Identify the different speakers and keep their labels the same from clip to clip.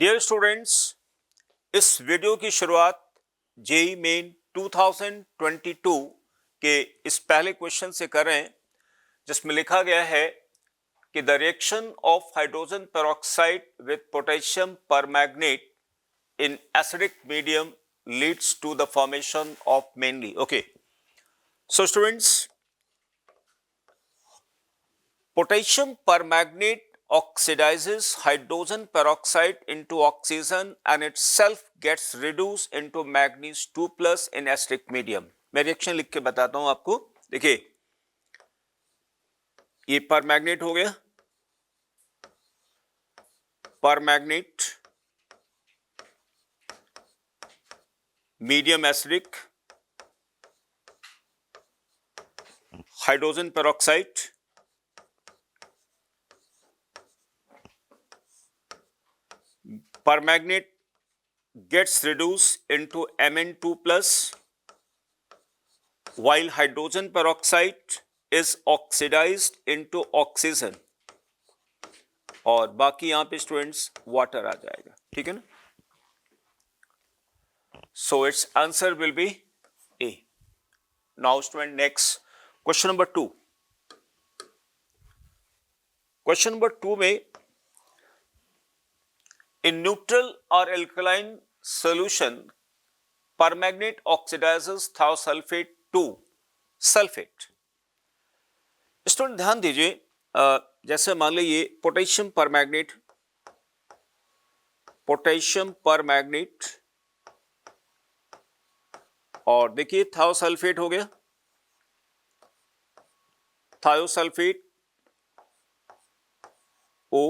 Speaker 1: Dear students, इस video की शुरुआत जेई मेन 2022 के इस पहले क्वेश्चन से कर रहे हैं, जिसमें लिखा गया है कि the reaction of hydrogen peroxide with potassium permanganate in acidic medium leads to the formation of mainly. Okay, so students, potassium permanganate oxidizes hydrogen peroxide into oxygen and itself gets reduced into manganese 2 plus in acidic medium. मैं reaction लिख के बताता हूं आपको. देखिए, ये permanganate हो गया, permanganate medium acidic, hydrogen peroxide, permanganate gets reduced into Mn2 plus, while hydrogen peroxide is oxidized into oxygen. और बाकी यहां पे स्टूडेंट्स वाटर आ जाएगा. ठीक है ना? So its answer will be A. Now student, next question number 2. Question number 2 में in neutral or alkaline solution, permanganate oxidizes thiosulfate to sulfate. Student ध्यान दीजिए, जैसे मान लीजिए ये पोटेशियम परमैंगनेट और देखिए थायोसल्फेट हो गया, thiosulphate O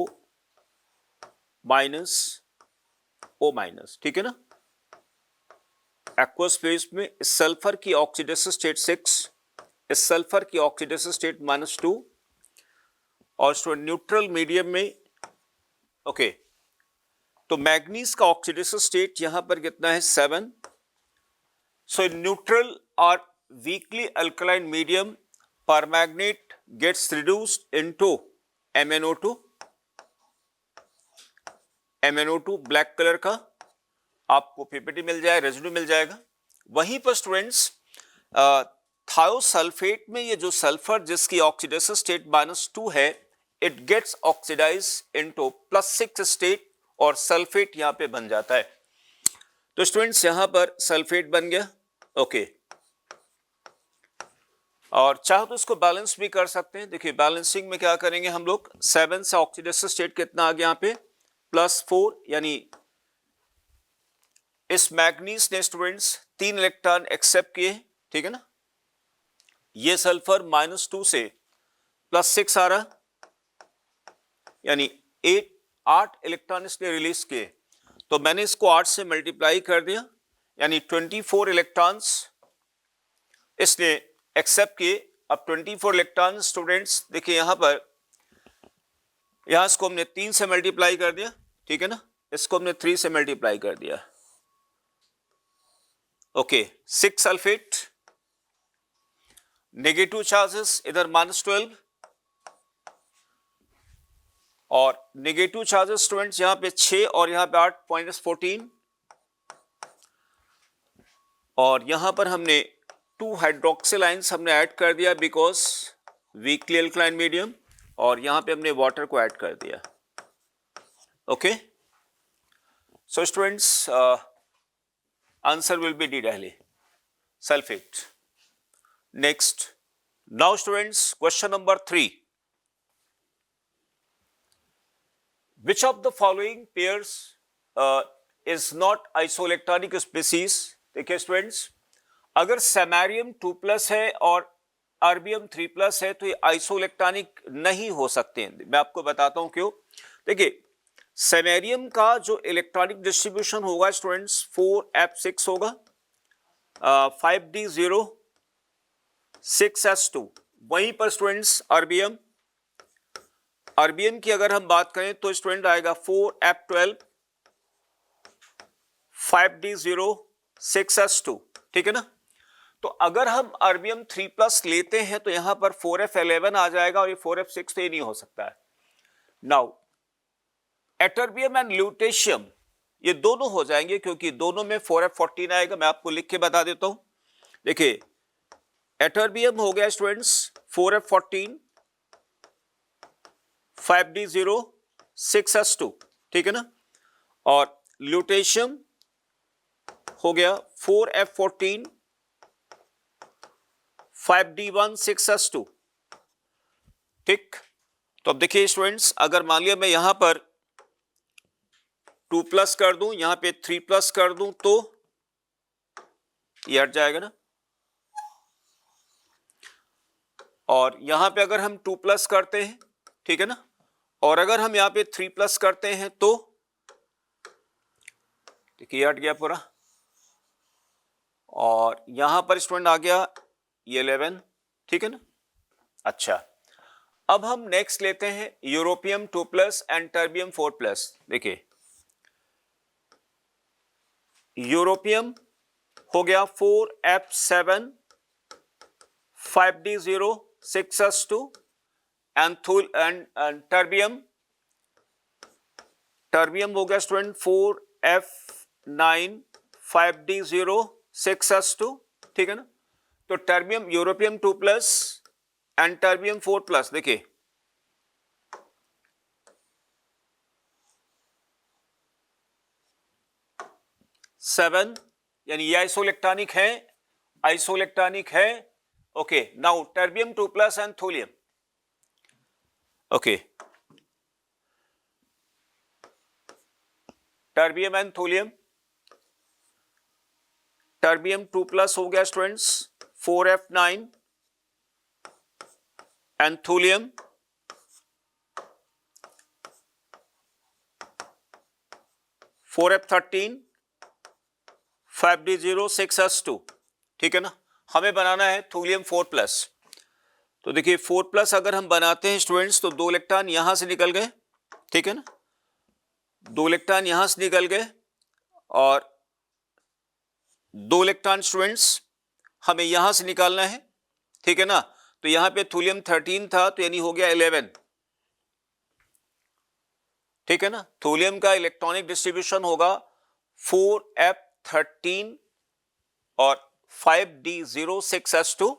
Speaker 1: minus O minus. ठीक है ना? एक्वस फेज में सल्फर की ऑक्सीडेशन स्टेट 6, इस सल्फर की ऑक्सीडेशन स्टेट -2 और स्टूडेंट न्यूट्रल मीडियम में. ओके, तो मैग्नीज का ऑक्सीडेशन स्टेट यहां पर कितना है? 7. सो इन न्यूट्रल और weakly alkaline medium, permanganate gets reduced into MnO2. MnO2 black colour का आपको पीपीटी मिल जाए, रेजिड्यू मिल जाएगा. वहीं पर स्टूडेंट्स थायोसल्फेट में ये जो सल्फर जिसकी ऑक्सीडेशन स्टेट -2 है, it gets oxidise into +6 state और सल्फेट यहां पे बन जाता है. तो स्टूडेंट्स यहां पर सल्फेट बन गया. ओके, और चाहो तो इसको बैलेंस भी कर सकते हैं. देखिए, बैलेंसिंग में क्या करेंगे हम लोग, 7 से ऑक्सीडेशन स्टेट कितना आ गया यहां पे? +4, यानी इस मैग्नीज ने स्टूडेंट्स 3 इलेक्ट्रॉन एक्सेप्ट किए. ठीक है ना? ये सल्फर -2 से +6 आ रहा, यानी 8 इलेक्ट्रॉन इसने रिलीज किए. तो मैंने इसको 8 से मल्टीप्लाई कर दिया, यानी 24 इलेक्ट्रॉन्स इसने एक्सेप्ट किए. अब 24 इलेक्ट्रॉन स्टूडेंट्स देखिए यहां पर, यहां इसको हमने 3 से मल्टीप्लाई कर दिया. ठीक है ना? इसको हमने 3 से मल्टीप्लाई कर दिया. ओके, 6 सल्फेट, नेगेटिव चार्जेस इधर -12 और नेगेटिव चार्जेस स्टूडेंट्स यहां पे 6 और यहां पे 8, -14 और यहां पर हमने 2 हाइड्रोक्सिल आयंस हमने ऐड कर दिया बिकॉज वीकली अल्कलाइन मीडियम, और यहां पे हमने वाटर को ऐड कर दिया. Okay, so students answer will be D डायली sulphate. Next, now students question number 3. Which of the following pairs is not isoelectronic species? देखिए स्टूडेंट्स, अगर सेमेरियम 2+ है और अर्बियम 3+ है तो ये आइसोइलेक्ट्रॉनिक नहीं हो सकते हैं. मैं आपको बताता हूं क्यों. देखिए, सेमेरियम का जो इलेक्ट्रॉनिक डिस्ट्रीब्यूशन होगा स्टूडेंट्स 4f6 होगा, 5d0, 6s2. वहीं पर स्टूडेंट्स अर्बियम की अगर हम बात करें तो स्टूडेंट आएगा 4f12, 5d0, 6s2. ठीक है ना? तो अगर हम अर्बियम 3+ लेते हैं तो यहां पर 4f11 आ जाएगा और ये 4f6 तो ये नहीं हो सकता है. नाउ एटर्बियम एंड ल्यूटेशियम ये दोनों हो जाएंगे क्योंकि दोनों में 4f14 आएगा। मैं आपको लिख के बता देता हूं। देखिए एटर्बियम हो गया स्टूडेंट्स 4f14 5d0 6s2, ठीक है ना। और ल्यूटेशियम हो गया 4f14 5d1 6s2, ठीक। तो अब देखिए स्टूडेंट्स, अगर मान लिया मैं यहां पर 2 प्लस कर दूं, यहां पे 3 प्लस कर दूं, तो ये हट जाएगा ना। और यहां पे अगर हम 2 प्लस करते हैं, ठीक है ना, और अगर हम यहां पे 3 प्लस करते हैं तो देखिए हट गया पूरा। और यहां पर स्टूडेंट आ गया ये 11, ठीक है ना। अच्छा, अब हम नेक्स्ट लेते हैं europium 2 plus and terbium 4 plus. देखिए यूरोपियम हो गया 4f7 5d0 6s2 and terbium हो गया स्टूडेंट 4f9 5d0 6s2, ठीक है ना। तो terbium europium 2 plus and terbium 4 plus, देखिए सेवन, यानी ये आइसोइलेक्ट्रॉनिक है। Okay, now terbium 2 plus and थोलियम। Okay, terbium and थोलियम। Terbium 2 plus हो गया students 4f9 and थोलियम 4f13 5d0 6s2, ठीक है ना। हमें बनाना है थोलियम 4 प्लस। तो देखिए 4 प्लस अगर हम बनाते हैं स्टूडेंट्स तो 2 इलेक्ट्रॉन यहां से निकल गए, ठीक है ना। 2 इलेक्ट्रॉन यहां से निकल गए और 2 इलेक्ट्रॉन स्टूडेंट्स हमें यहां से निकालना है, ठीक है ना। तो यहां पे थोलियम 13 था तो यानी हो गया 11, ठीक है ना। थोलियम का इलेक्ट्रॉनिक डिस्ट्रीब्यूशन होगा 4f13 और 5d0 6s2।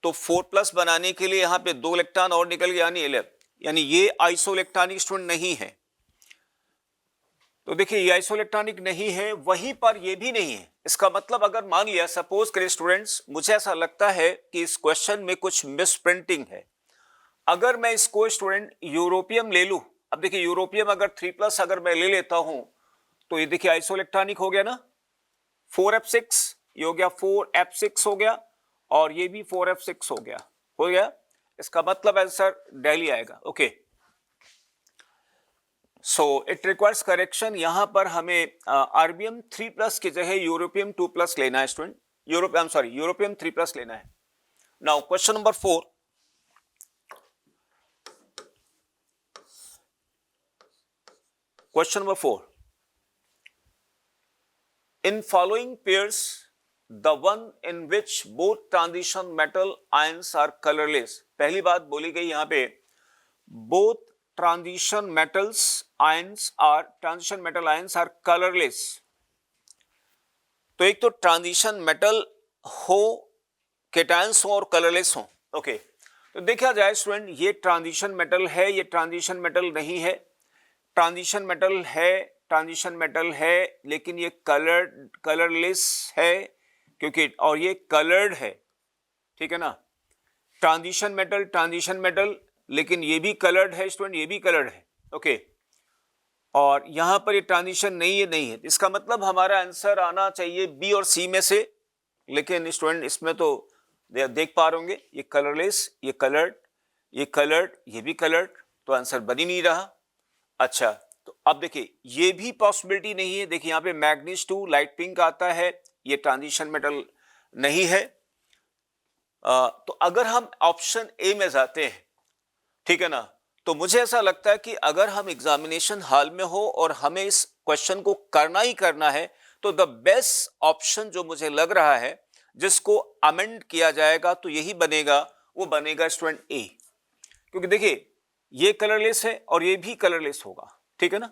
Speaker 1: तो 4 प्लस बनाने के लिए यहां पे 2 इलेक्ट्रॉन और निकल गया यानी 11, यानी ये आइसोइलेक्ट्रॉनिक स्टूडेंट नहीं है। तो देखिए ये आइसोइलेक्ट्रॉनिक नहीं है, वहीं पर ये भी नहीं है। इसका मतलब अगर मान लिया सपोज करें स्टूडेंट्स, मुझे ऐसा लगता है कि इस क्वेश्चन में कुछ मिसप्रिंटिंग है। अगर मैं इसको स्टूडेंट यूरोपियम ले लूं, अब देखिए यूरोपियम अगर 3 प्लस अगर मैं ले लेता हूं तो ये देखिए आइसोइलेक्ट्रॉनिक हो गया ना 4f6, ये हो गया 4f6 हो गया और ये भी 4f6 हो गया। इसका मतलब आंसर दिल्ली आएगा। Okay, so it requires correction. यहां पर हमें आरबीएम 3 प्लस की जगह यूरोपियम 2 प्लस लेना है स्टूडेंट, यूरोपियम 3 प्लस लेना है। Now question number 4, question number 4, in following pairs the one in which both transition metal ions are colorless। पहली बात बोली गई यहां पे both transition metal ions are colorless। तो एक तो ट्रांजिशन मेटल हो, केटायंस हो और कलरलेस हो। ओके, तो देखा जाए स्टूडेंट, ये ट्रांजिशन मेटल है, ये ट्रांजिशन मेटल नहीं है। ट्रांजिशन मेटल है लेकिन ये कलरलेस है क्योंकि, और ये कलर्ड है, ठीक है ना। ट्रांजिशन मेटल लेकिन ये भी कलर्ड है स्टूडेंट, ये भी कलर्ड है। ओके, और यहां पर ये ट्रांजिशन नहीं है। इसका मतलब हमारा आंसर आना चाहिए बी और सी में से, लेकिन स्टूडेंट इसमें तो देख पा रहे होंगे ये कलरलेस, ये कलर्ड, ये भी कलर्ड, तो आंसर बन ही नहीं रहा। अच्छा, तो अब देखिए ये भी पॉसिबिलिटी नहीं है। देखिए यहां पे मैग्नीज 2 लाइट पिंक आता है, ये ट्रांजिशन मेटल नहीं है। तो अगर हम ऑप्शन ए में जाते हैं, ठीक है ना, तो मुझे ऐसा लगता है कि अगर हम एग्जामिनेशन हॉल में हो और हमें इस क्वेश्चन को करना ही करना है तो द बेस्ट ऑप्शन जो मुझे लग रहा है जिसको अमेंड किया जाएगा तो यही बनेगा, वो बनेगा स्टूडेंट ए। क्योंकि देखिए ये कलरलेस है और ये भी कलरलेस होगा, ठीक है ना।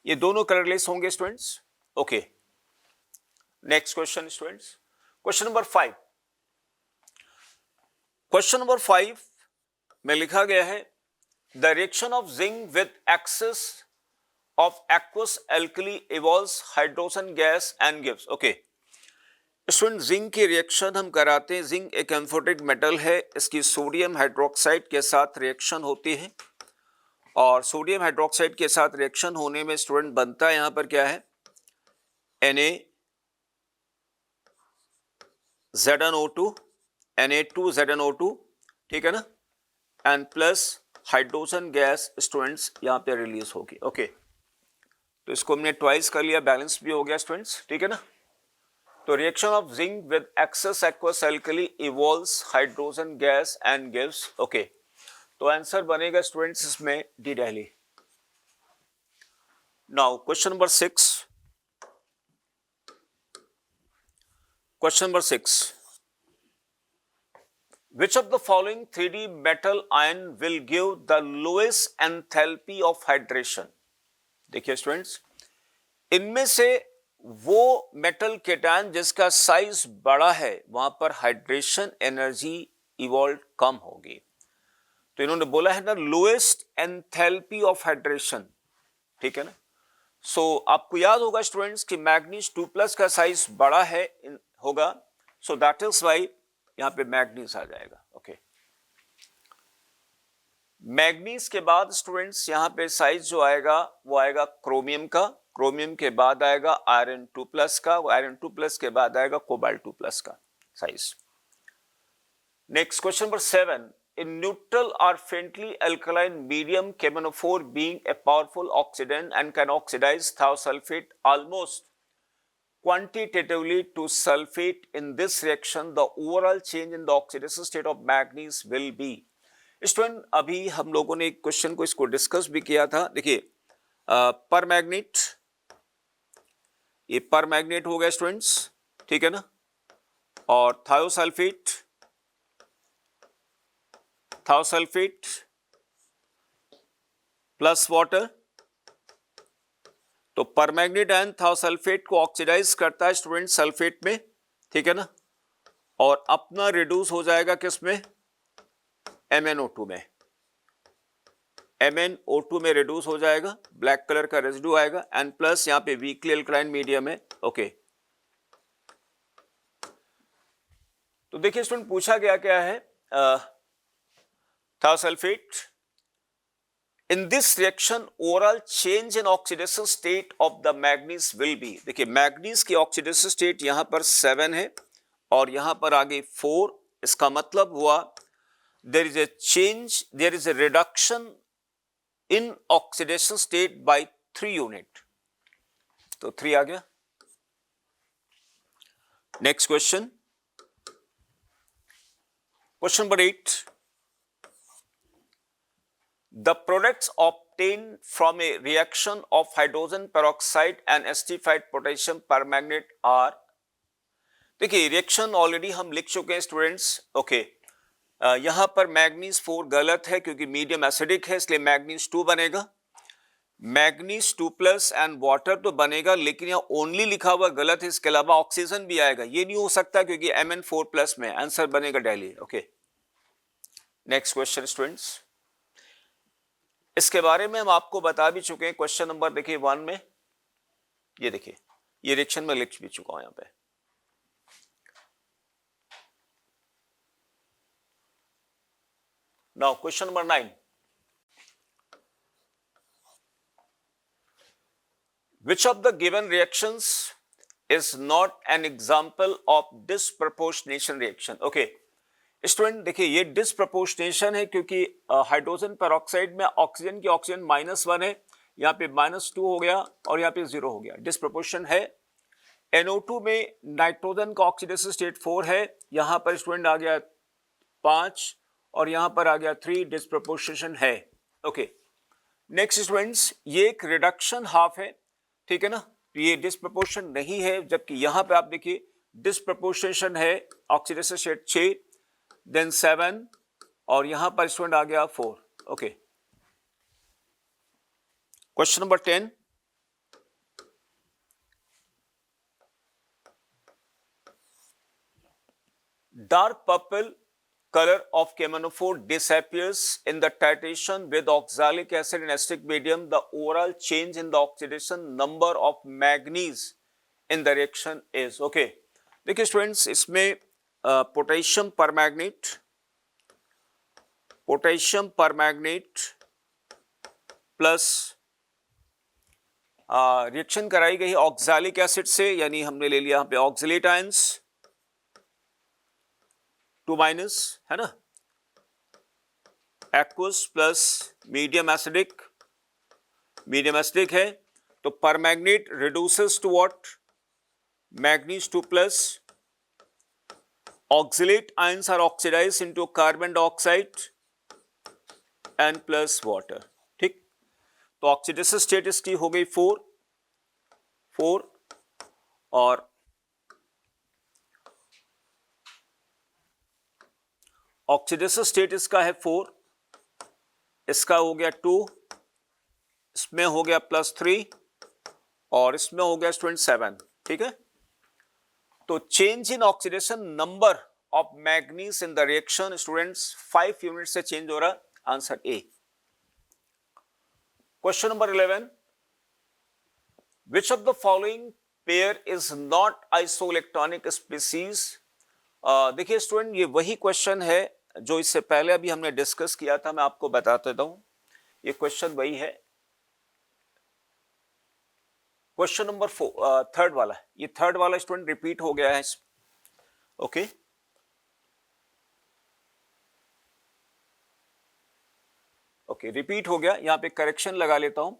Speaker 1: ये दोनों कलरलेस होंगे students. Okay, next question students, question number 5। Question number 5 में लिखा गया है the reaction of zinc with excess of aqueous alkali evolves hydrogen gas and gives. Okay student, zinc की रिएक्शन हम कराते हैं। जिंक एक एम्फोटिक मेटल है, इसकी सोडियम हाइड्रोक्साइड के साथ रिएक्शन होती है और सोडियम हाइड्रोक्साइड के साथ रिएक्शन होने में स्टूडेंट बनता है यहां पर क्या है, ZnO2, Na2ZnO2, ठीक है ना, and plus hydrogen gas students यहां पे रिलीज होगी। ओके, तो इसको हमने ट्वाइस कर लिया, बैलेंस भी हो गया स्टूडेंट्स, ठीक है ना। तो reaction of zinc with excess aqueous alkali evolves hydrogen gas and gives. Okay, तो आंसर बनेगा स्टूडेंट्स इसमें D daily. Now question number 6। Question number 6. Which of the following 3D metal ion will give the lowest enthalpy of hydration? देखिए students, इनमें से वो metal cation जिसका size बड़ा है वहां पर हाइड्रेशन एनर्जी इवॉल्व कम होगी। तो इन्होंने बोला है ना लोएस्ट एंथैल्पी ऑफ हाइड्रेशन, ठीक है ना। सो आपको याद होगा स्टूडेंट्स कि मैग्नीज 2+ का साइज बड़ा है होगा, सो दैट इज वाई यहां पे मैग्नीज आ जाएगा। ओके, मैग्नीज के बाद स्टूडेंट्स यहां पे साइज जो आएगा वो आएगा क्रोमियम का, क्रोमियम के बाद आएगा आयरन 2+ का, आयरन 2+ के बाद आएगा कोबाल्ट 2+ का size. Next question number 7। In neutral or faintly alkaline medium, cheminophore being a powerful oxidant and can oxidize thiosulfate almost quantitatively to sulfate. In this reaction, the overall change in the oxidation state of manganese will be. Student, अभी हम लोगों ने एक question को इसको discuss भी किया था। देखिए पर मैग्नेट, ये पर मैग्नेट हो गया स्टूडेंट्स, ठीक है ना, और थायोसल्फेट प्लस वाटर, तो परमैग्नेट आयन थायोसल्फेट को ऑक्सीडाइज करता है स्टूडेंट सल्फेट में, ठीक है ना, और अपना रिड्यूस हो जाएगा किसमें, MnO2 में, MnO2 में रिड्यूस हो जाएगा, ब्लैक कलर का रेजिड्यू आएगा, एंड प्लस यहां पे वीकली अल्कलाइन मीडियम है। ओके, तो देखिए स्टूडेंट पूछा गया क्या है, Thiosulfate. In this reaction, overall change in oxidation state of the manganese will be. देखिए मैग्नीज की ऑक्सीडेशन स्टेट यहां पर 7 है और यहां पर आगे 4। इसका मतलब हुआ there is a change, there is a reduction in oxidation state by 3 unit. तो 3 आ गया। Next question, question number 8। The products obtained from a reaction of hydrogen peroxide and acidified potassium permanganate are। देखिए reaction already हम लिख चुके हैं students. Okay, यहां पर manganese 4 गलत है क्योंकि मीडियम एसिडिक है, इसलिए मैग्नीज 2 बनेगा। मैग्नीज 2+ एंड वाटर तो बनेगा, लेकिन यहां ओनली लिखा हुआ गलत है, इसके अलावा ऑक्सीजन भी आएगा, ये नहीं हो सकता क्योंकि Mn4+ में आंसर बनेगा daily. Okay, next question students, इसके बारे में हम आपको बता भी चुके हैं। क्वेश्चन नंबर देखिए 1 में, ये देखिए ये रिएक्शन में लिख भी चुका हूं यहां पे। Now question number 9। Which of the given reactions is not an example of disproportionation reaction? Okay, student देखिए ये डिसप्रपोर्शनेशन है क्योंकि हाइड्रोजन पेरोक्साइड में ऑक्सीजन की ऑक्सीजन -1 है, यहाँ पे -2 हो गया और यहाँ पे 0 हो गया, डिसप्रपोर्शन है। NO2 में नाइट्रोजन का ऑक्सीडेशन स्टेट 4 है, यहाँ पर स्टूडेंट आ गया 5 और यहाँ पर आ गया 3, डिसप्रपोर्शनेशन है। ओके, नेक्स्ट स्टूडेंट्स, ये एक रिडक्शन हाफ है, ठीक है ना, तो ये डिसप्रपोर्शन नहीं है, जबकि यहाँ पे आप देखिए डिसप्रपोर्शनेशन है, ऑक्सीडेशन स्टेट 6 देन 7 और यहां पर स्टूडेंट आ गया 4। Okay, question number 10। Dark purple color of KMnO4 disappears in the titration with oxalic acid and acetic medium. The overall change in the oxidation number of manganese in the reaction is okay. देखिए students, इसमें potassium permanganate plus reaction कराई गई oxalic acid से, यानी हमने ले लिया यहाँ पे ऑक्सलेट आयंस 2- है ना, एक्वस प्लस मीडियम एसिडिक है, तो permanganate reduces to what, manganese 2+, oxalate ions are oxidised into carbon dioxide and plus water. ठीक, तो ऑक्सीडेशन स्टेट इसकी हो गई 4 और ऑक्सीडेशन स्टेट इसका है 4, इसका हो गया 2, इसमें हो गया +3 और इसमें हो गया स्टूडेंट 7। ठीक है, तो change in oxidation number of manganese in the reaction students 5 unit से चेंज हो रहा। Answer A. Question number 11, which of the following pair is not isoelectronic species. देखिए स्टूडेंट, ये वही क्वेश्चन है जो इससे पहले अभी हमने डिस्कस किया था, मैं आपको बता देता हूं, ये क्वेश्चन वही है, क्वेश्चन नंबर 3 वाला, ये 3 वाला स्टूडेंट रिपीट हो गया है। ओके, रिपीट हो गया, यहां पे करेक्शन लगा लेता हूं,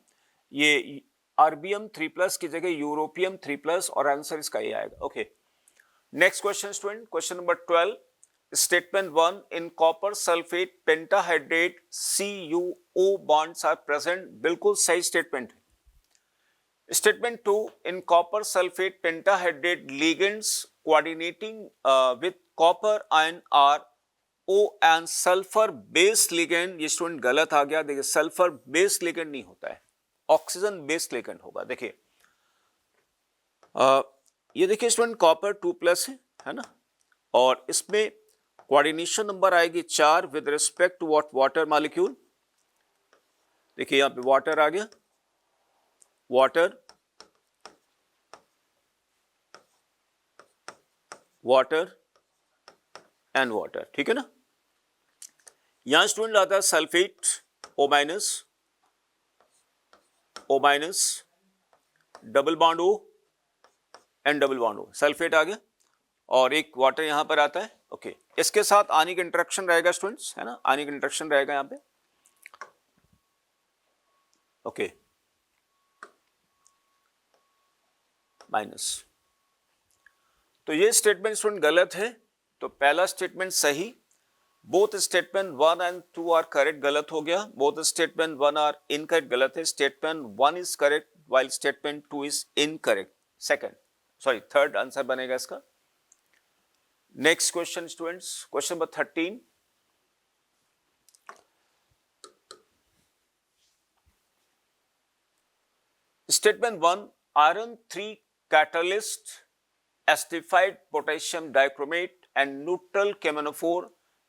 Speaker 1: ये आरबीएम 3+ की जगह यूरोपियम 3+ और आंसर इसका ये आएगा। Okay, next question student, question number 12, statement 1, in copper sulphate pentahydrate CuO bonds are present, बिल्कुल सही स्टेटमेंट है। Statement 2, in copper sulphate pentahydrate ligands coordinating with copper ion are O and sulphur base ligand, ये student गलत आ गया। देखिए sulphur base ligand नहीं होता है, ऑक्सीजन बेस लिगेंड होगा। देखिए ये देखिए स्टूडेंट कॉपर 2+ है ना, और इसमें कोऑर्डिनेशन नंबर आएगी 4 with respect to what, water molecule. देखिए यहां पे वाटर आ गया, वाटर एंड वाटर, ठीक है ना। यहां स्टूडेंट आता है sulphate O-, double bond O and double bond O, sulphate आ गया, और एक वाटर यहां पर आता है। ओके, इसके साथ आयनिक इंटरेक्शन रहेगा स्टूडेंट्स, है ना, आयनिक इंटरेक्शन रहेगा यहां पे। ओके, माइनस, तो ये स्टेटमेंट स्टूडेंट गलत है, तो पहला स्टेटमेंट सही, both statement 1 and 2 are correct, गलत हो गया, बोथ स्टेटमेंट 1 आर इनकरेक्ट, गलत है, statement 1 is correct while statement 2 is incorrect, third answer बनेगा इसका। Next question students, question number 13, statement 1, iron 3 catalyst acidified potassium dichromate and neutral KMnO4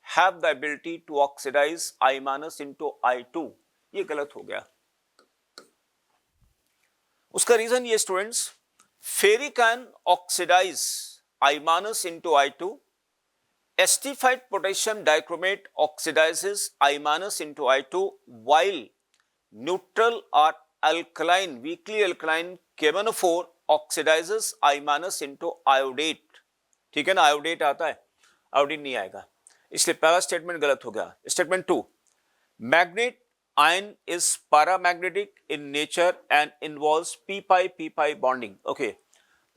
Speaker 1: have the ability to oxidize I- into I2, ये गलत हो गया। उसका reason ये students, ferric ion oxidise I- into I2, acidified potassium dichromate oxidizes I- into I2, while neutral or alkaline, weakly alkaline KMnO4 oxidizes I- into iodate, ठीक है ना, iodate आता है, आयोडीन नहीं आएगा, इसलिए पहला स्टेटमेंट गलत हो गया। Statement 2, manganate ion is paramagnetic in nature and involves p-pi bonding. Okay,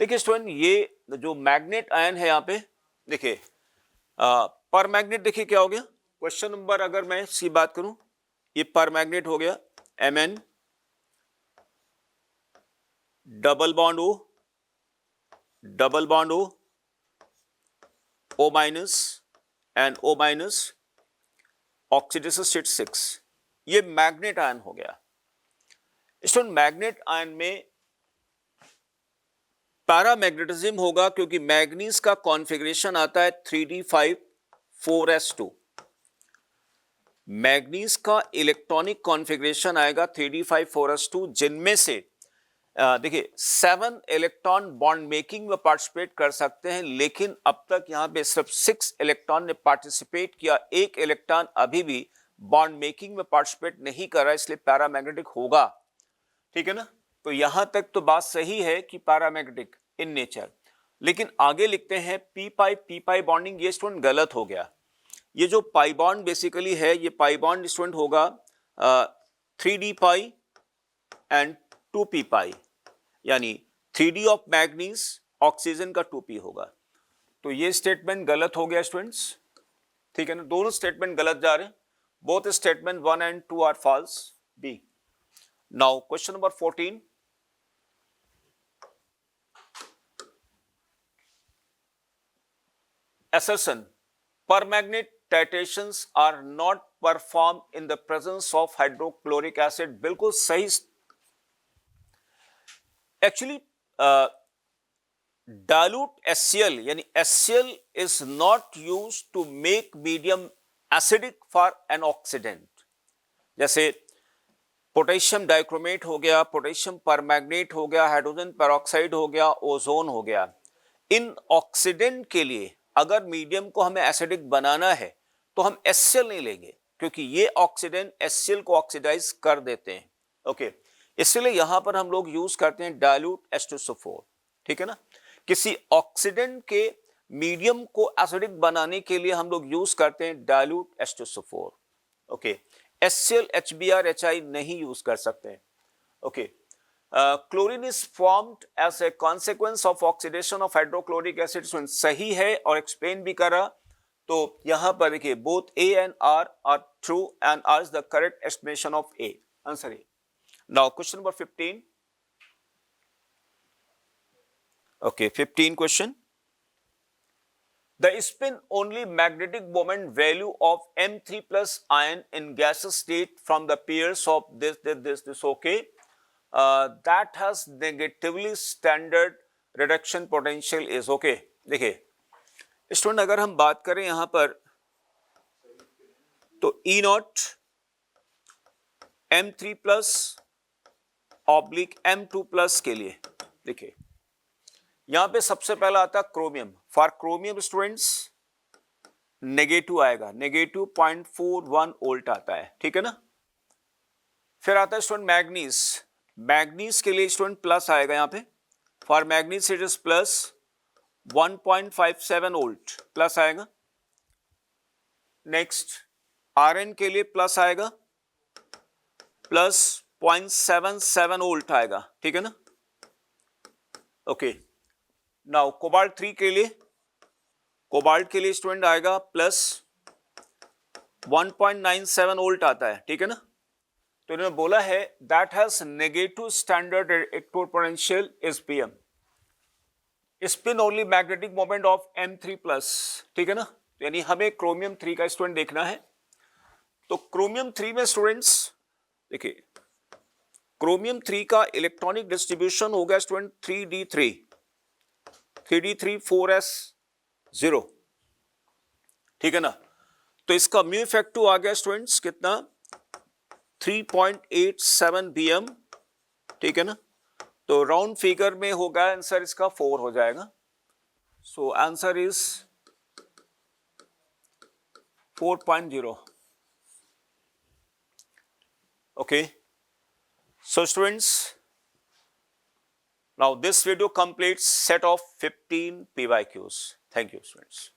Speaker 1: देखिए स्टूडेंट, ये जो मैग्नेट आयन है यहाँ पे, देखिए पर मैग्नेट, देखिए क्या हो गया, क्वेश्चन नंबर अगर मैं इसकी बात करूं, ये पर मैग्नेट हो गया Mn double bond O O- and O- oxidation state 6, ये मैग्नेट आयन हो गया। स्टूडेंट मैग्नेट आयन में पैरामैग्नेटिज्म होगा क्योंकि मैग्नीज का कॉन्फ़िगरेशन आता है 3d5 4s2। मैग्नीज का इलेक्ट्रॉनिक कॉन्फ़िगरेशन आएगा 3d5 4s2, जिनमें से देखिए 7 इलेक्ट्रॉन बॉन्ड मेकिंग में पार्टिसिपेट कर सकते हैं, लेकिन अब तक यहां पे सिर्फ 6 इलेक्ट्रॉन ने पार्टिसिपेट किया। एक इलेक्ट्रॉन अभी भी बॉन्ड मेकिंग में पार्टिसिपेट नहीं कर रहा है, इसलिए पैरामैग्नेटिक होगा। ठीक है ना? तो यहां तक तो बात सही है कि पैरामैग्नेटिक इन नेचर, लेकिन आगे लिखते हैं पी पाई बॉन्डिंग। ये स्टूडेंट गलत हो गया। ये जो पाई बॉन्ड बेसिकली है, ये पाई बॉन्ड स्टूडेंट होगा 3d पाई एंड 2p पाई, यानी 3d ऑफ मैग्नीज, ऑक्सीजन का 2p होगा। तो ये स्टेटमेंट गलत हो गया स्टूडेंट्स। ठीक है ना? दोनों स्टेटमेंट गलत जा रहे हैं। Both statement 1 and 2 are false. B. Now question number 14। Assertion: permanganate titrations are not performed in the presence of hydrochloric acid। बिल्कुल सही। एक्चुअली dilute HCl यानी HCl is not used to make medium acidic for an oxidant। जैसे potassium dichromate हो गया, potassium परमैग्नेट हो गया, hydrogen peroxide हो गया, ओजोन हो गया। इन ऑक्सीडेंट के लिए अगर मीडियम को हमें एसिडिक बनाना है तो हम HCl नहीं लेंगे, क्योंकि ये ऑक्सीडेंट HCl को ऑक्सीडाइज कर देते हैं। ओके, इसलिए यहां पर हम लोग यूज करते हैं डाइल्यूट H2SO4। ठीक है ना? किसी ऑक्सीडेंट के मीडियम को एसिडिक बनाने के लिए हम लोग यूज करते हैं dilute H2SO4। Okay, HCl HBr HI नहीं यूज कर सकते हैं। Okay, chlorine is formed as a consequence of oxidation of hydrochloric acid. सही है और एक्सप्लेन भी करा। तो यहां पर देखिए both A and R are true and R is the correct estimation of A। Answer A. Now question number 15। Okay, 15 question. The spin-only magnetic moment value of M3 plus ion in gaseous state from the pairs of this, okay, that has negatively standard reduction potential is okay। देखिए student, अगर हम बात करें यहां पर तो E0 M3 plus oblique M2 plus के लिए देखिए यहां पे सबसे पहला आता है chromium. For chromium students negative आएगा, नेगेटिव 0.41 वोल्ट आता है। ठीक है ना? फिर आता है स्टूडेंट मैग्नीज। मैग्नीज के लिए स्टूडेंट प्लस आएगा यहां पे। For manganese it is plus 1.57 volt plus आएगा। नेक्स्ट आरएन के लिए प्लस आएगा, प्लस 0.77 वोल्ट आएगा। ठीक है ना? ओके, नाउ कोबाल्ट 3 के लिए, कोबाल्ट के लिए स्टूडेंट आएगा प्लस 1.97 वोल्ट आता है। ठीक है ना? तो इन्होंने बोला है that has negative standard electrode potential is Pm। Spin only magnetic moment of M3 plus. ठीक है ना? तो यानी हमें क्रोमियम 3 का स्टूडेंट देखना है। तो क्रोमियम 3 में स्टूडेंट्स देखिए क्रोमियम 3 का इलेक्ट्रॉनिक डिस्ट्रीब्यूशन हो गया स्टूडेंट 3d3 4s0। ठीक है ना? तो इसका म्यू इफेक्टिव आ गया स्टूडेंट्स कितना, 3.87 bm। ठीक है ना? तो राउंड फिगर में होगा आंसर इसका 4 हो जाएगा। So answer is 4.0। Okay, so students, now this video completes set of 15 PYQs। Thank you students।